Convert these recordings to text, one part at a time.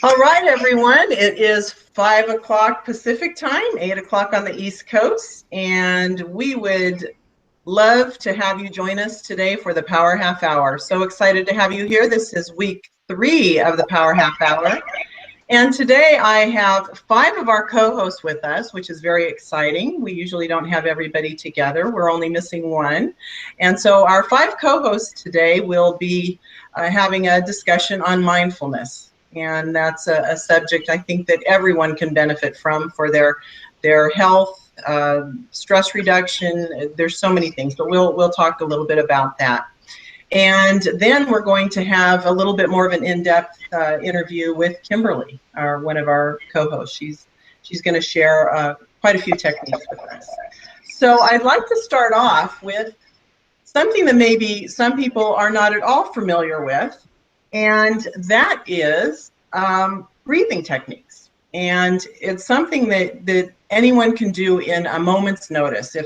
All right, everyone. It is 5 o'clock Pacific time, 8 o'clock on the East Coast, and we would love to have you join us today for the Power Half Hour. So excited to have you here. This is week 3 of the Power Half Hour. And today I have 5 of our co-hosts with us, which is very exciting. We usually don't have everybody together. We're only missing one. And so our 5 co-hosts today will be having a discussion on mindfulness. And that's a subject I think that everyone can benefit from for their health, stress reduction. There's so many things, but we'll talk a little bit about that. And then we're going to have a little bit more of an in-depth interview with Kimberly, one of our co-hosts. She's going to share quite a few techniques with us. So I'd like to start off with something that maybe some people are not at all familiar with, and that is breathing techniques. And it's something that anyone can do in a moment's notice.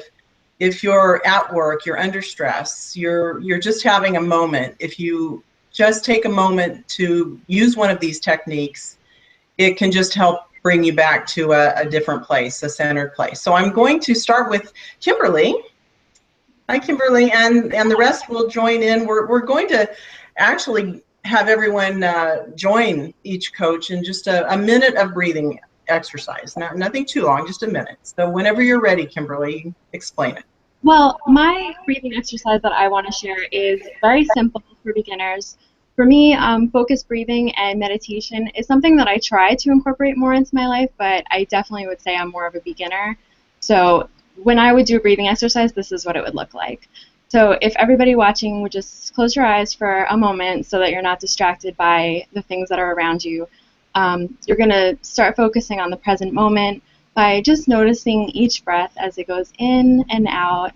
If you're at work, you're under stress, you're just having a moment, if you just take a moment to use one of these techniques, it can just help bring you back to a different place, a centered place. So I'm going to start with Kimberly. Hi, Kimberly, and the rest will join in. We're going to actually have everyone join each coach in just a minute of breathing exercise. Nothing too long, just a minute. So whenever you're ready, Kimberly, explain it. Well, my breathing exercise that I want to share is very simple for beginners. For me, focused breathing and meditation is something that I try to incorporate more into my life, but I definitely would say I'm more of a beginner. So when I would do a breathing exercise, this is what it would look like. So if everybody watching would just close your eyes for a moment so that you're not distracted by the things that are around you, you're going to start focusing on the present moment by just noticing each breath as it goes in and out.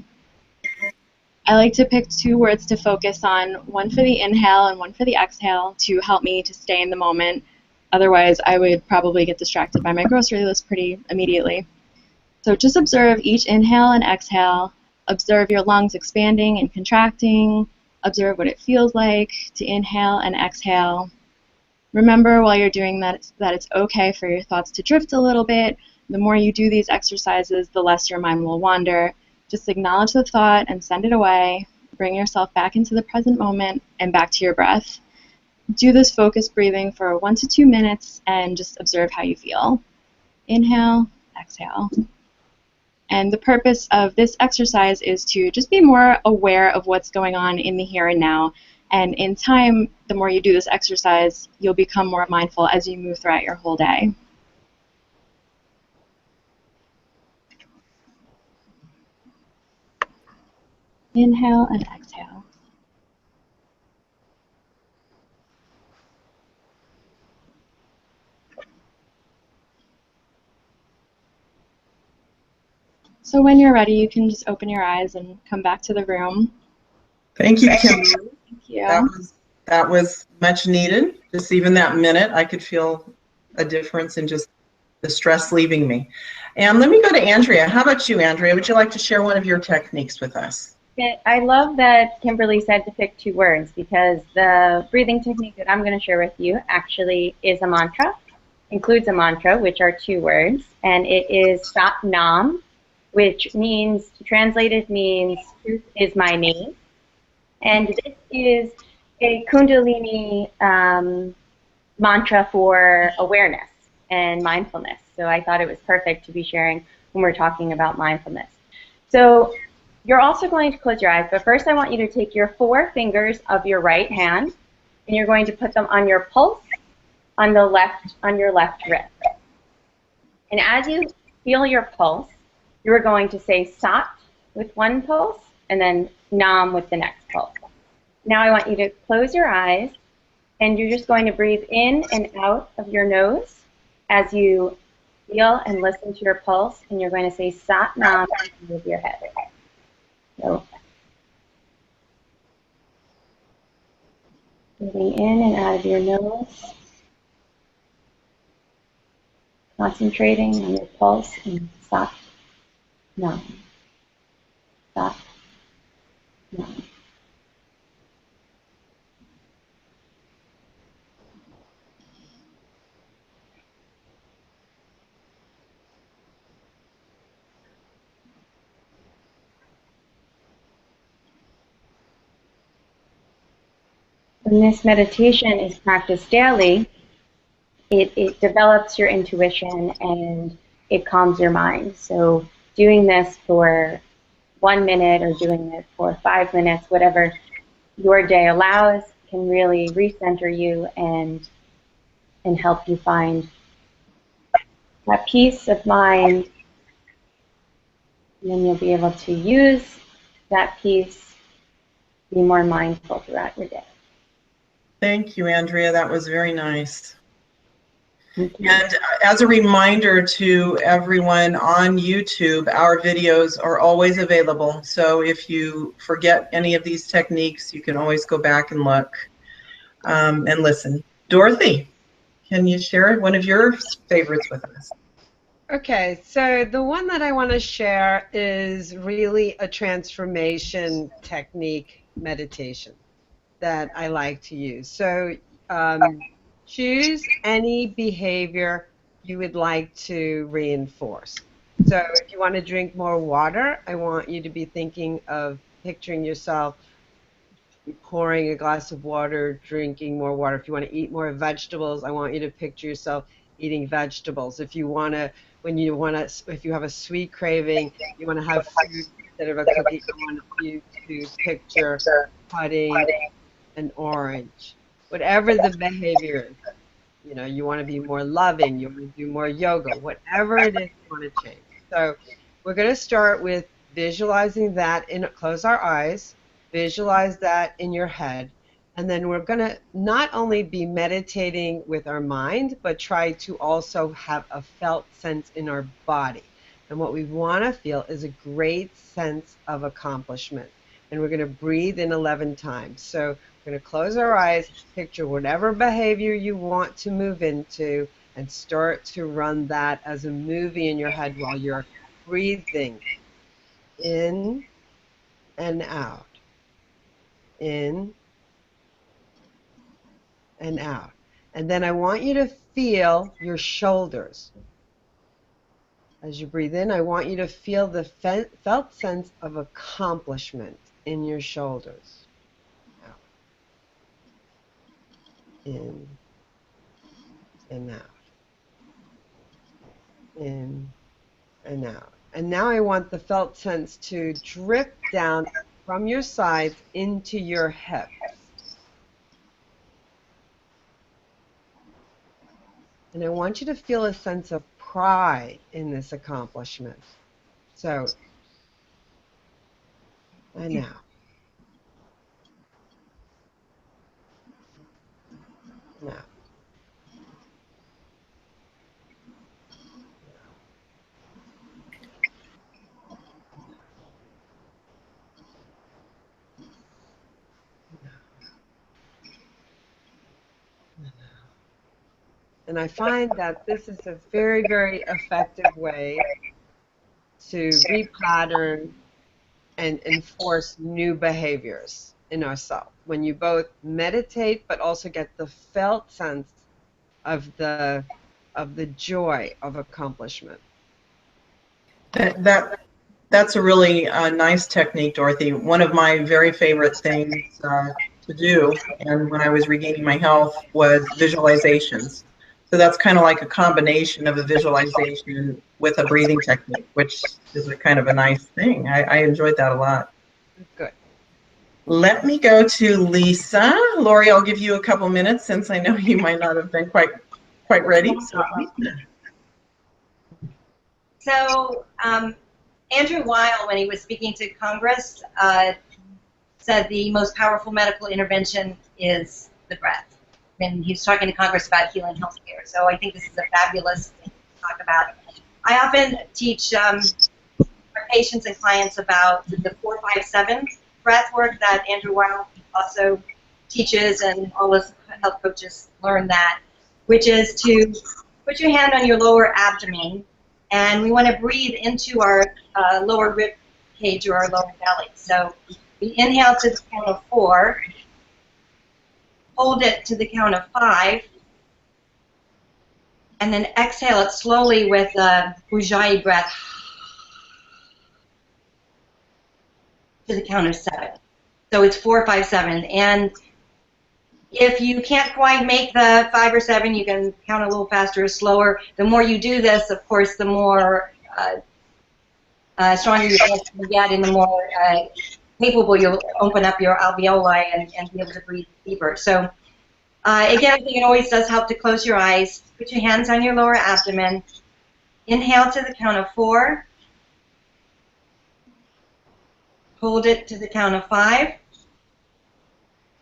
I like to pick 2 words to focus on, one for the inhale and one for the exhale, to help me to stay in the moment. Otherwise, I would probably get distracted by my grocery list pretty immediately. So just observe each inhale and exhale. Observe your lungs expanding and contracting. Observe what it feels like to inhale and exhale. Remember while you're doing that it's okay for your thoughts to drift a little bit. The more you do these exercises, the less your mind will wander. Just acknowledge the thought and send it away. Bring yourself back into the present moment and back to your breath. Do this focused breathing for 1 to 2 minutes and just observe how you feel. Inhale, exhale. And the purpose of this exercise is to just be more aware of what's going on in the here and now. And in time, the more you do this exercise, you'll become more mindful as you move throughout your whole day. Inhale and exhale. So when you're ready, you can just open your eyes and come back to the room. Thank you, Kimberly. Thank you. That was much needed. Just even that minute, I could feel a difference in just the stress leaving me. And let me go to Andrea. How about you, Andrea? Would you like to share one of your techniques with us? I love that Kimberly said to pick 2 words, because the breathing technique that I'm going to share with you actually is a mantra, includes a mantra, which are 2 words, and it is Sat Nam, which means, translated means, truth is my name. And this is a Kundalini mantra for awareness and mindfulness. So I thought it was perfect to be sharing when we're talking about mindfulness. So you're also going to close your eyes, but first I want you to take your 4 fingers of your right hand, and you're going to put them on your pulse on your left wrist. And as you feel your pulse, you're going to say Sat with one pulse and then Nam with the next pulse. Now I want you to close your eyes, and you're just going to breathe in and out of your nose as you feel and listen to your pulse, and you're going to say Sat Nam with your head. So, breathing in and out of your nose, concentrating on your pulse, and Sat Nam. Sat Nam. when this meditation is practiced daily, it develops your intuition and it calms your mind. So doing this for 1 minute or doing it for 5 minutes, whatever your day allows, can really recenter you and help you find that peace of mind. And then you'll be able to use that peace, be more mindful throughout your day. Thank you, Andrea. That was very nice. Thank you. And as a reminder to everyone on YouTube, our videos are always available. So if you forget any of these techniques, you can always go back and look and listen. Dorothy, can you share one of your favorites with us? Okay, so the one that I want to share is really a transformation technique meditation that I like to use. So choose any behavior you would like to reinforce. So if you want to drink more water, I want you to be thinking of picturing yourself pouring a glass of water, drinking more water. If you want to eat more vegetables, I want you to picture yourself eating vegetables. If you want to, if you have a sweet craving, you want to have food instead of a cookie, I want you to picture cutting an orange. Whatever the behavior is, you know, you want to be more loving, you want to do more yoga, whatever it is you want to change. So we're going to start with visualizing that, close our eyes, visualize that in your head, and then we're going to not only be meditating with our mind, but try to also have a felt sense in our body. And what we want to feel is a great sense of accomplishment. And we're going to breathe in 11 times. So we're going to close our eyes, picture whatever behavior you want to move into, and start to run that as a movie in your head while you're breathing in and out, in and out. And then I want you to feel your shoulders. As you breathe in, I want you to feel the felt sense of accomplishment in your shoulders. Out. In and out. In and out. And now I want the felt sense to drip down from your sides into your hips. And I want you to feel a sense of pride in this accomplishment. So, and out. Now. And I find that this is a very, very effective way to repattern and enforce new behaviors in ourselves. When you both meditate but also get the felt sense of the joy of accomplishment. That's a really nice technique, Dorothy. One of my very favorite things to do, and when I was regaining my health, was visualizations. So that's kind of like a combination of a visualization with a breathing technique, which is a kind of a nice thing. I enjoyed that a lot. Good. Let me go to Lisa. Lori, I'll give you a couple minutes since I know you might not have been quite ready. So Andrew Weil, when he was speaking to Congress, said the most powerful medical intervention is the breath. And he was talking to Congress about healing healthcare. So I think this is a fabulous thing to talk about. I often teach our patients and clients about the 4-5-7 breath work that Andrew Weil also teaches, and all us health coaches learn that, which is to put your hand on your lower abdomen, and we want to breathe into our lower rib cage or our lower belly. So we inhale to the count of 4, hold it to the count of 5, and then exhale it slowly with a Ujjayi breath to the count of 7. So it's 4-5-7. And if you can't quite make the 5 or 7, you can count a little faster or slower. The more you do this, of course, the more stronger your breath will get, and the more capable you'll open up your alveoli and be able to breathe deeper. So again, I think it always does help to close your eyes. Put your hands on your lower abdomen. Inhale to the count of 4. Hold it to the count of 5.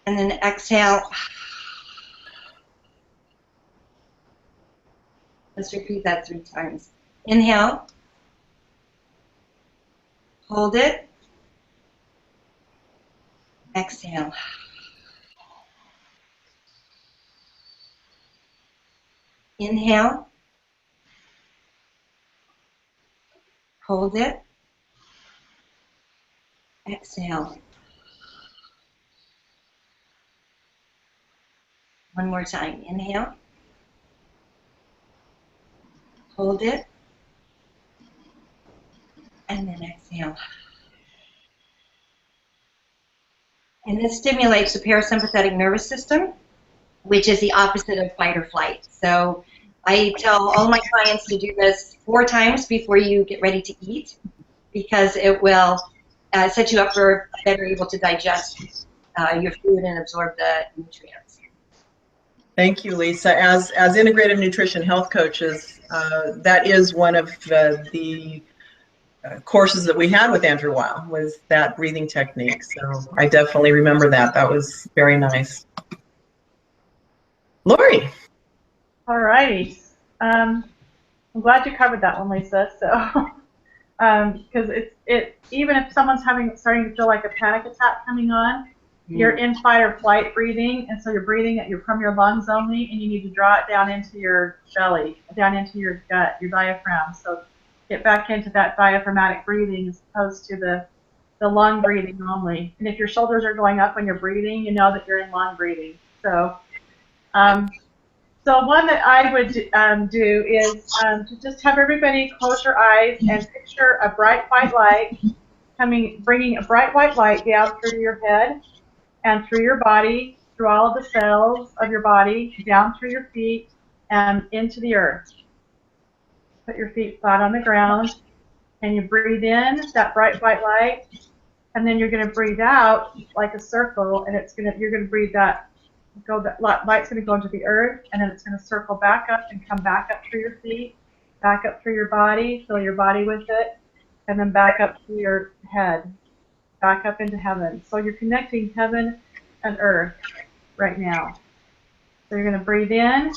And then exhale. Let's repeat that 3 times. Inhale. Hold it. Exhale. Inhale. Hold it. Exhale. One more time. Inhale. Hold it. And then exhale. And this stimulates the parasympathetic nervous system, which is the opposite of fight or flight. So I tell all my clients to do this 4 times before you get ready to eat, because it will set you up for better able to digest your food and absorb the nutrients. Thank you, Lisa. As integrative nutrition health coaches, that is one of the courses that we had with Andrew Weil, was that breathing technique. So I definitely remember that. That was very nice. Lori. All righty. I'm glad you covered that one, Lisa. So, because even if someone's starting to feel like a panic attack coming on, you're in fight or flight breathing, and so you're breathing from your lungs only, and you need to draw it down into your belly, down into your gut, your diaphragm. So get back into that diaphragmatic breathing as opposed to the lung breathing only. And if your shoulders are going up when you're breathing, you know that you're in lung breathing. So, so one that I would do is to just have everybody close your eyes and picture a bright white light bringing a bright white light down through your head and through your body, through all of the cells of your body, down through your feet and into the earth. Put your feet flat on the ground, and you breathe in that bright white light, and then you're going to breathe out like a circle, and you're going to breathe that light's going to go into the earth, and then it's going to circle back up and come back up through your feet, back up through your body, fill your body with it, and then back up through your head, back up into heaven. So you're connecting heaven and earth right now. So you're going to breathe in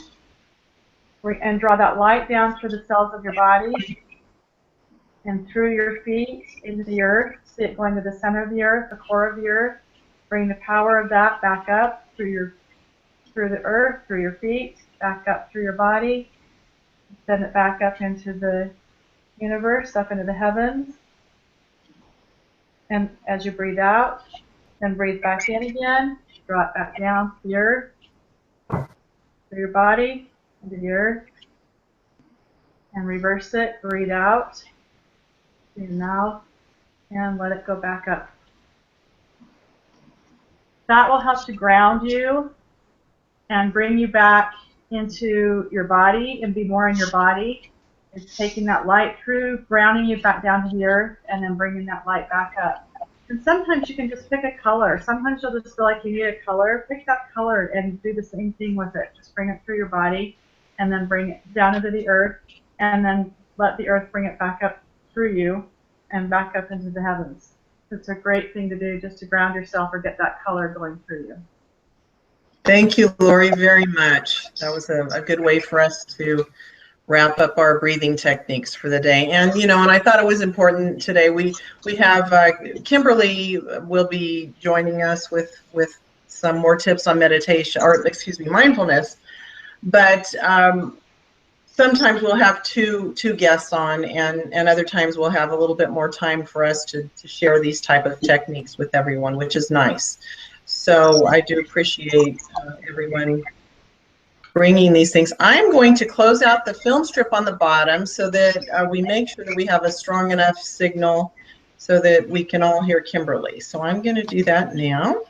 and draw that light down through the cells of your body and through your feet into the earth. See it going to the center of the earth, the core of the earth. Bring the power of that back up through the earth, through your feet, back up through your body. Send it back up into the universe, up into the heavens. And as you breathe out, then breathe back in again. Draw it back down to the earth, through your body, into the earth. And reverse it. Breathe out through your mouth and let it go back up. That will help to ground you and bring you back into your body and be more in your body. It's taking that light through, grounding you back down to the earth, and then bringing that light back up. And sometimes you can just pick a color. Sometimes you'll just feel like you need a color. Pick that color and do the same thing with it. Just bring it through your body and then bring it down into the earth, and then let the earth bring it back up through you and back up into the heavens. It's a great thing to do just to ground yourself or get that color going through you. Thank you, Lori, very much. That was a good way for us to wrap up our breathing techniques for the day. And, and I thought it was important today. We have Kimberly will be joining us with some more tips on meditation, or excuse me, mindfulness. But sometimes we'll have two guests on, and other times we'll have a little bit more time for us to share these type of techniques with everyone, which is nice. So I do appreciate everyone bringing these things. I'm going to close out the film strip on the bottom so that we make sure that we have a strong enough signal so that we can all hear Kimberly. So I'm going to do that now.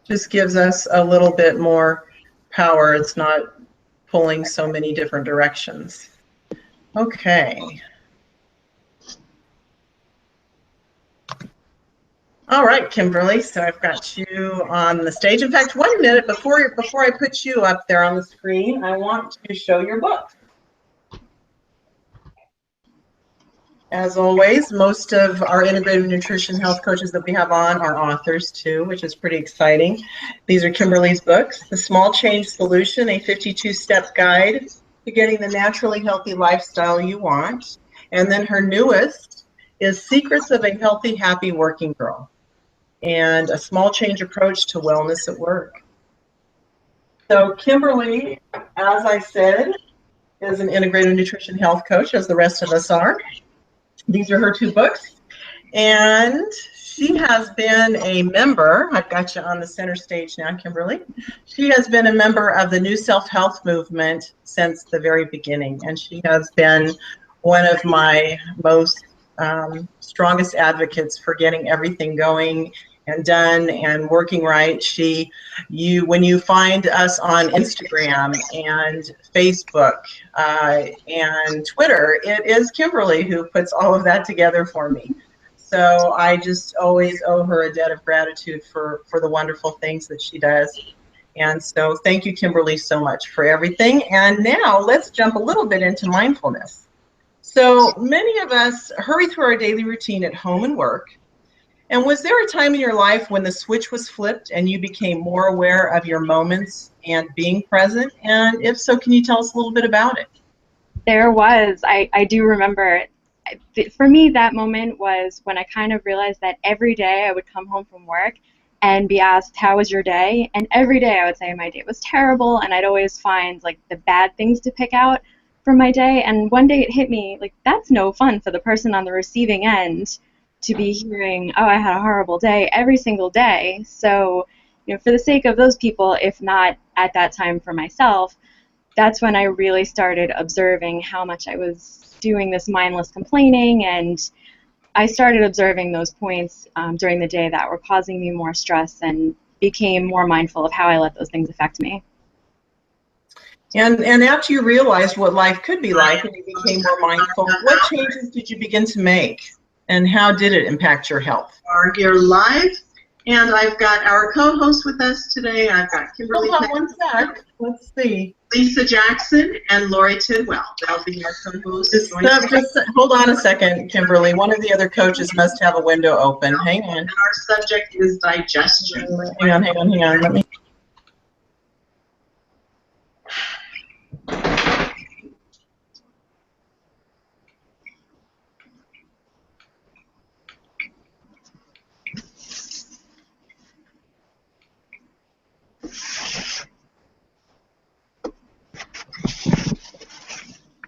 Just gives us a little bit more power. It's not pulling so many different directions. Okay. All right, Kimberly, so I've got you on the stage. In fact, 1 minute before I put you up there on the screen, I want to show your book. As always, most of our integrative nutrition health coaches that we have on are authors too, which is pretty exciting. These are Kimberly's books, The Small Change Solution, a 52-step guide to getting the naturally healthy lifestyle you want. And then her newest is Secrets of a Healthy, Happy Working Girl, and a small change approach to wellness at work. So Kimberly, as I said, is an integrative nutrition health coach, as the rest of us are. These are her 2 books, and she has been a member. I've got you on the center stage now, Kimberly. She has been a member of the New Self-Health movement since the very beginning, and she has been one of my most strongest advocates for getting everything going and done and working right. When you find us on Instagram and Facebook and Twitter, it is Kimberly who puts all of that together for me. So I just always owe her a debt of gratitude for the wonderful things that she does. And so thank you, Kimberly, so much for everything. And now let's jump a little bit into mindfulness. So many of us hurry through our daily routine at home and work. And was there a time in your life when the switch was flipped and you became more aware of your moments and being present? And if so, can you tell us a little bit about it? There was. I do remember. For me, that moment was when I kind of realized that every day I would come home from work and be asked, how was your day? And every day I would say my day was terrible, and I'd always find like the bad things to pick out from my day. And one day it hit me, like, that's no fun for the person on the receiving end to be hearing, oh, I had a horrible day every single day. So, for the sake of those people, if not at that time for myself, that's when I really started observing how much I was doing this mindless complaining, and I started observing those points during the day that were causing me more stress and became more mindful of how I let those things affect me. And after you realized what life could be like and you became more mindful, what changes did you begin to make? And how did it impact your health? Are here live, and I've got our co-host with us today. I've got Kimberly Hold on one sec. Let's see. Lisa Jackson, and Lori Tidwell. They'll be our co-hosts. Just hold on a second, Kimberly. One of the other coaches must have a window open. Hang on. Our subject is digestion. Hang on. Let me.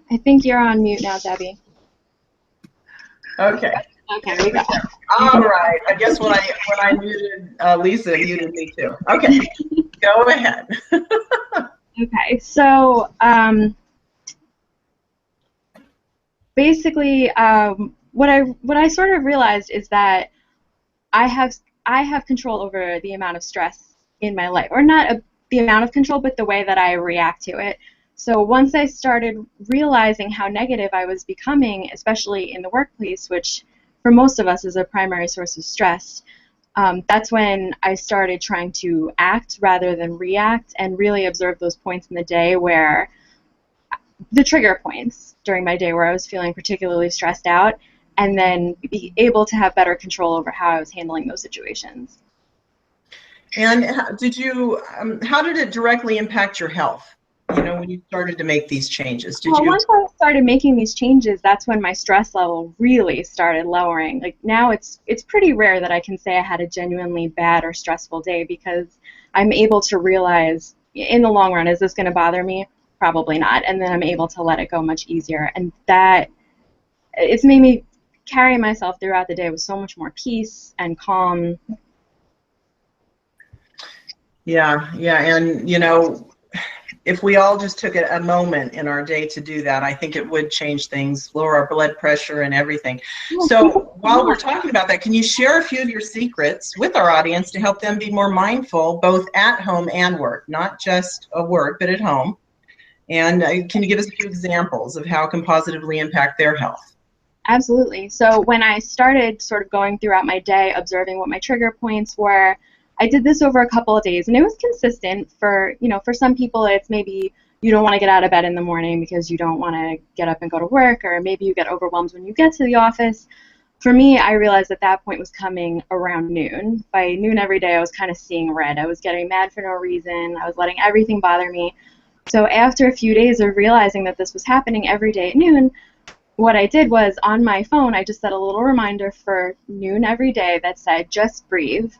I think you're on mute now, Debbi. Okay. Okay, we go. All right. I guess when I muted Lisa, it muted me too. Okay. Go ahead. Okay. So basically, what I sort of realized is that I have control over the amount of stress in my life, or not the amount of control, but the way that I react to it. So once I started realizing how negative I was becoming, especially in the workplace, which for most of us is a primary source of stress, that's when I started trying to act rather than react and really observe those points in the day where the trigger points during my day where I was feeling particularly stressed out, and then be able to have better control over how I was handling those situations. And how did it directly impact your health? When you started to make these changes, Once I started making these changes, that's when my stress level really started lowering. Like now, it's pretty rare that I can say I had a genuinely bad or stressful day, because I'm able to realize, in the long run, is this going to bother me? Probably not. And then I'm able to let it go much easier, and that it's made me carry myself throughout the day with so much more peace and calm. Yeah, and if we all just took a moment in our day to do that, I think it would change things, lower our blood pressure and everything. So while we're talking about that, can you share a few of your secrets with our audience to help them be more mindful, both at home and work, not just at work, but at home? And can you give us a few examples of how it can positively impact their health? Absolutely. So when I started sort of going throughout my day, observing what my trigger points were, I did this over a couple of days, and it was consistent. For, for some people, it's maybe you don't want to get out of bed in the morning because you don't want to get up and go to work, or maybe you get overwhelmed when you get to the office. For me, I realized that that point was coming around noon. By noon every day, I was kind of seeing red. I was getting mad for no reason. I was letting everything bother me. So after a few days of realizing that this was happening every day at noon, what I did was on my phone, I just set a little reminder for noon every day that said, just breathe.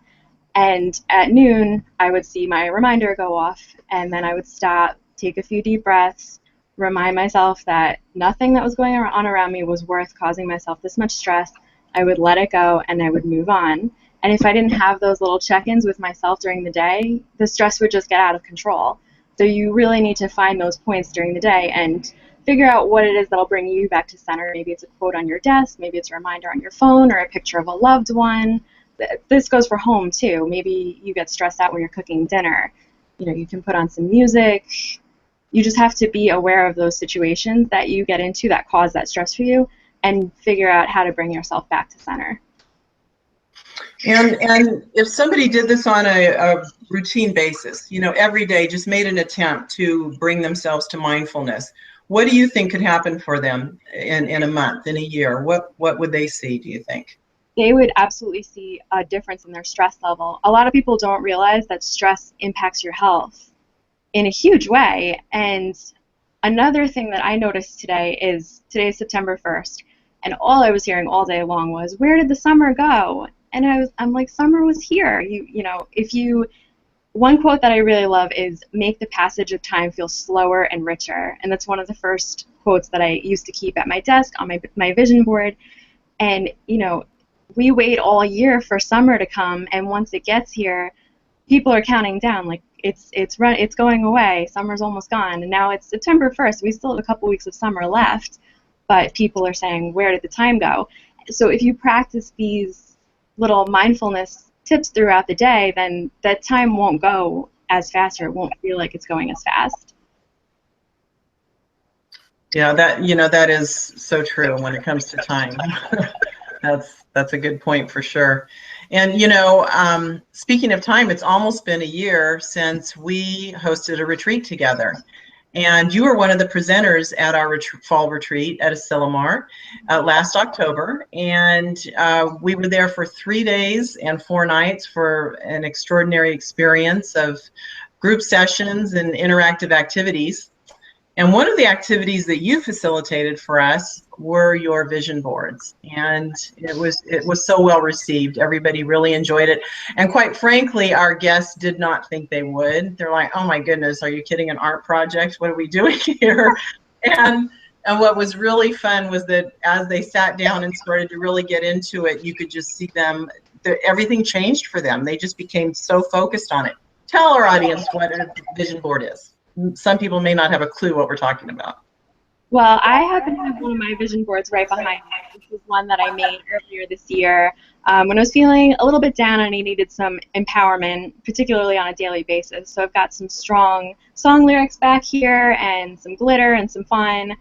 And at noon, I would see my reminder go off, and then I would stop, take a few deep breaths, remind myself that nothing that was going on around me was worth causing myself this much stress. I would let it go, and I would move on. And if I didn't have those little check-ins with myself during the day, the stress would just get out of control. So you really need to find those points during the day and figure out what it is that'll bring you back to center. Maybe it's a quote on your desk, maybe it's a reminder on your phone, or a picture of a loved one. This goes for home too. Maybe you get stressed out when you're cooking dinner. You can put on some music. You just have to be aware of those situations that you get into that cause that stress for you, and figure out how to bring yourself back to center. And if somebody did this on a routine basis, every day, just made an attempt to bring themselves to mindfulness, what do you think could happen for them in a month, in a year? What would they see, do you think? They would absolutely see a difference in their stress level. A lot of people don't realize that stress impacts your health in a huge way. And another thing that I noticed today is today's September 1st, and all I was hearing all day long was, where did the summer go? And I'm like, summer was here. One quote that I really love is, make the passage of time feel slower and richer. And that's one of the first quotes that I used to keep at my desk on my vision board. And, we wait all year for summer to come, and once it gets here, people are counting down, like it's going away. Summer's almost gone, and now it's September 1st. We still have a couple weeks of summer left, but people are saying, where did the time go? So if you practice these little mindfulness tips throughout the day, then that time won't go as fast, or it won't feel like it's going as fast. Yeah, that is so true when it comes to time. That's a good point for sure. And speaking of time, it's almost been a year since we hosted a retreat together. And you were one of the presenters at our fall retreat at Asilomar last October. And we were there for 3 days and 4 nights for an extraordinary experience of group sessions and interactive activities. And one of the activities that you facilitated for us were your vision boards. And it was so well received. Everybody really enjoyed it. And quite frankly, our guests did not think they would. They're like, oh my goodness, are you kidding? An art project? What are we doing here? And what was really fun was that as they sat down and started to really get into it, you could just see them, everything changed for them. They just became so focused on it. Tell our audience what a vision board is. Some people may not have a clue what we're talking about. Well, I happen to have one of my vision boards right behind me. This is one that I made earlier this year when I was feeling a little bit down and I needed some empowerment, particularly on a daily basis. So I've got some strong song lyrics back here and some glitter and some fun.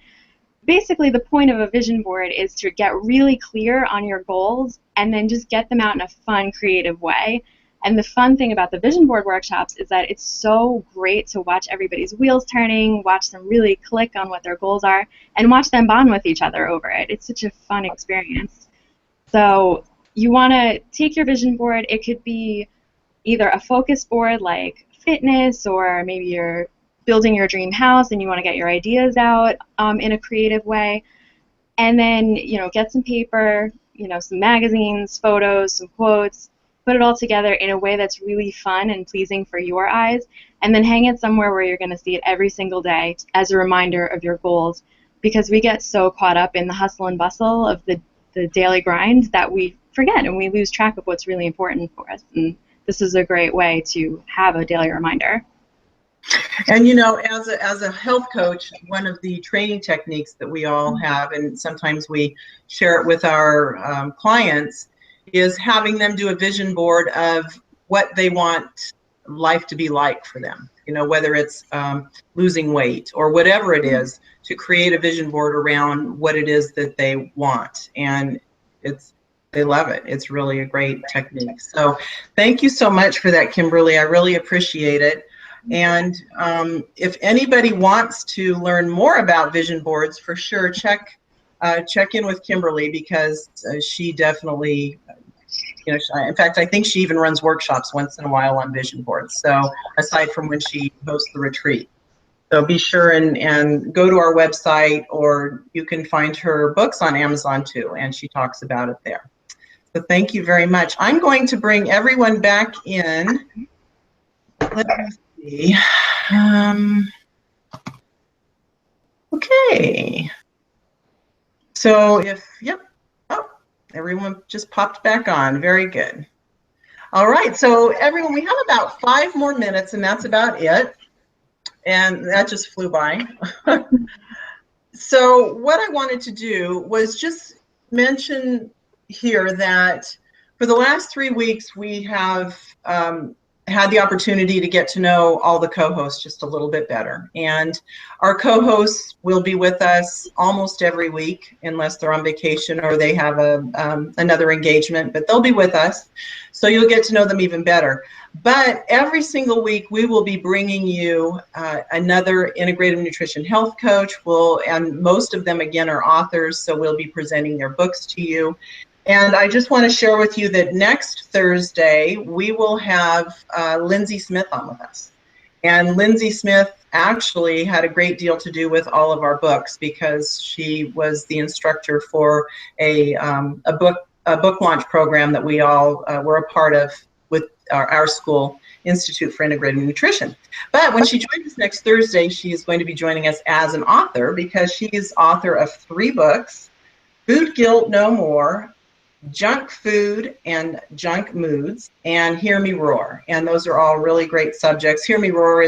Basically, the point of a vision board is to get really clear on your goals and then just get them out in a fun, creative way. And the fun thing about the vision board workshops is that it's so great to watch everybody's wheels turning, watch them really click on what their goals are, and watch them bond with each other over it. It's such a fun experience. So you want to take your vision board. It could be either a focus board like fitness, or maybe you're building your dream house and you want to get your ideas out in a creative way. And then, get some paper, some magazines, photos, some quotes, put it all together in a way that's really fun and pleasing for your eyes, and then hang it somewhere where you're going to see it every single day as a reminder of your goals, because we get so caught up in the hustle and bustle of the daily grind that we forget and we lose track of what's really important for us. And this is a great way to have a daily reminder. And you know, as a health coach, one of the training techniques that we all have, and sometimes we share it with our clients, is having them do a vision board of what they want life to be like for them. You know, whether it's losing weight or whatever it is, to create a vision board around what it is that they want. And they love it. It's really a great technique. So thank you so much for that, Kimberly. I really appreciate it. And if anybody wants to learn more about vision boards, for sure, check in with Kimberly, because she definitely, you know, in fact, I think she even runs workshops once in a while on vision boards. So aside from when she hosts the retreat. So be sure and go to our website, or you can find her books on Amazon too, and she talks about it there. So thank you very much. I'm going to bring everyone back in. Let me see. Okay. So yep. Oh, everyone just popped back on. Very good. All right. So everyone, we have about 5 more minutes, and that's about it. And that just flew by. So what I wanted to do was just mention here that for the last 3 weeks, we have had the opportunity to get to know all the co-hosts just a little bit better. And our co-hosts will be with us almost every week, unless they're on vacation or they have another engagement, but they'll be with us. So you'll get to know them even better. But every single week, we will be bringing you another integrative nutrition health coach. And most of them, again, are authors, so we'll be presenting their books to you. And I just want to share with you that next Thursday, we will have Lindsay Smith on with us. And Lindsay Smith actually had a great deal to do with all of our books, because she was the instructor for a book launch program that we all were a part of with our school, Institute for Integrative Nutrition. But when she joins us next Thursday, she is going to be joining us as an author, because she is author of 3 books: Food Guilt No More, Junk Food and Junk Moods, and Hear Me Roar. And those are all really great subjects. Hear Me Roar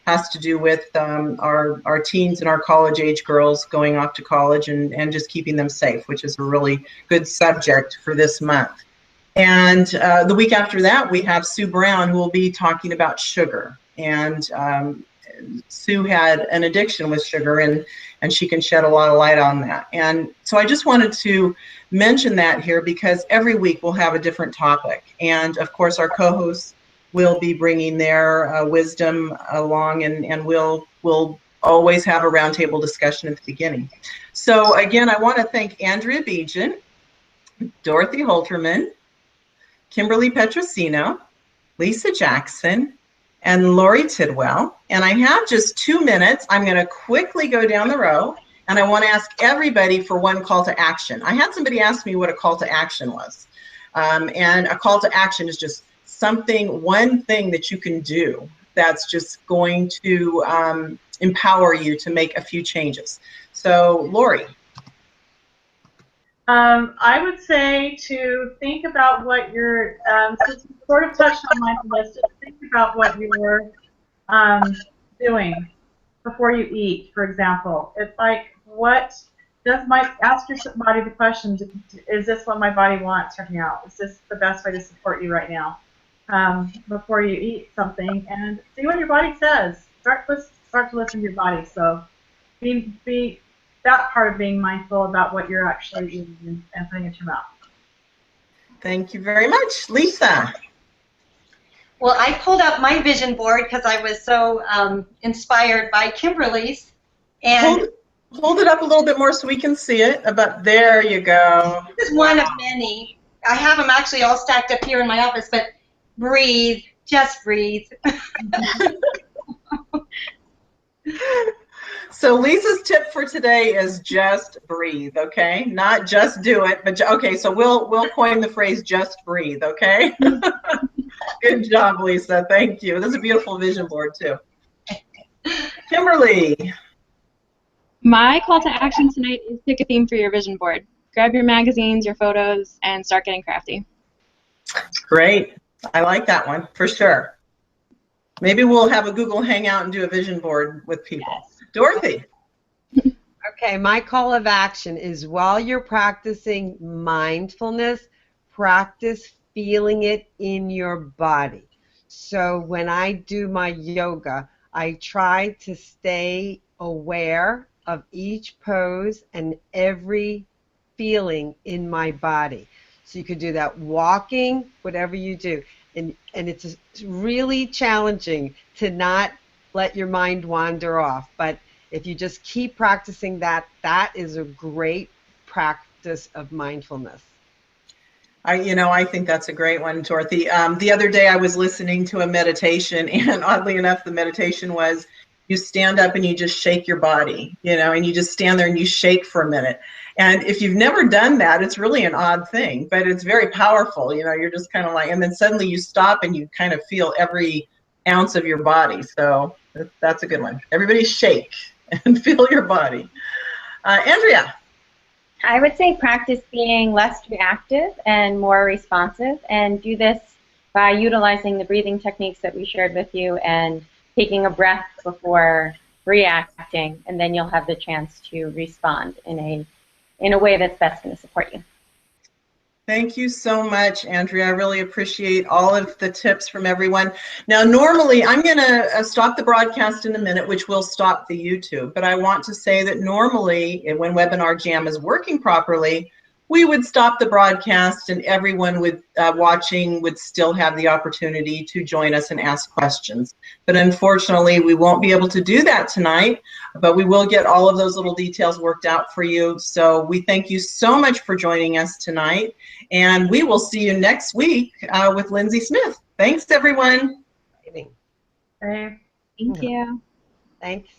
has to do with our teens and our college age girls going off to college and just keeping them safe, which is a really good subject for this month. And the week after that, we have Sue Brown, who will be talking about sugar. And Sue had an addiction with sugar, and she can shed a lot of light on that. And so I just wanted to mention that here, because every week we'll have a different topic. And of course, our co-hosts will be bringing their wisdom along, and we'll always have a roundtable discussion at the beginning. So again, I want to thank Andrea Begent, Dorothy Holterman, Kimberly Petrosino, Lisa Jackson, and Lori Tidwell. And I have just 2 minutes. I'm going to quickly go down the row, and I want to ask everybody for one call to action. I had somebody ask me what a call to action was. And a call to action is just one thing that you can do that's just going to empower you to make a few changes. So, Lori. I would say to think about what you're, since you sort of touched on mindfulness, just think about what you're doing before you eat, for example. It's like, ask your body the question, is this what my body wants right now? Is this the best way to support you right now? Before you eat something, and see what your body says. Start to listen to your body. So be that part of being mindful about what you're actually eating and putting into your mouth. Thank you very much. Lisa. Well, I pulled up my vision board because I was so inspired by Kimberly's. And hold it up a little bit more so we can see it. But there you go. This is one of many. I have them actually all stacked up here in my office, but breathe, just breathe. So Lisa's tip for today is just breathe, okay? Not just do it, but okay. So we'll coin the phrase "just breathe," okay? Good job, Lisa. Thank you. This is a beautiful vision board too. Kimberly. My call to action tonight is pick a theme for your vision board. Grab your magazines, your photos, and start getting crafty. Great. I like that one for sure. Maybe we'll have a Google Hangout and do a vision board with people. Yes. Dorothy. Okay, my call of action is while you're practicing mindfulness, practice feeling it in your body. So when I do my yoga, I try to stay aware of each pose and every feeling in my body. So you could do that walking, whatever you do. And it's really challenging to not let your mind wander off. But if you just keep practicing that, that is a great practice of mindfulness. I think that's a great one, Dorothy. The other day I was listening to a meditation, and oddly enough, the meditation was you stand up and you just shake your body, and you just stand there and you shake for a minute. And if you've never done that, it's really an odd thing, but it's very powerful. You're just kind of like, and then suddenly you stop and you kind of feel every ounce of your body. So that's a good one. Everybody shake and feel your body. Andrea. I would say practice being less reactive and more responsive, and do this by utilizing the breathing techniques that we shared with you and taking a breath before reacting, and then you'll have the chance to respond in a way that's best going to support you. Thank you so much, Andrea. I really appreciate all of the tips from everyone. Now, normally, I'm going to stop the broadcast in a minute, which will stop the YouTube. But I want to say that normally, when Webinar Jam is working properly, we would stop the broadcast and everyone watching would still have the opportunity to join us and ask questions. But unfortunately, we won't be able to do that tonight, but we will get all of those little details worked out for you. So we thank you so much for joining us tonight, and we will see you next week with Lindsay Smith. Thanks, everyone. Thank you. Thanks.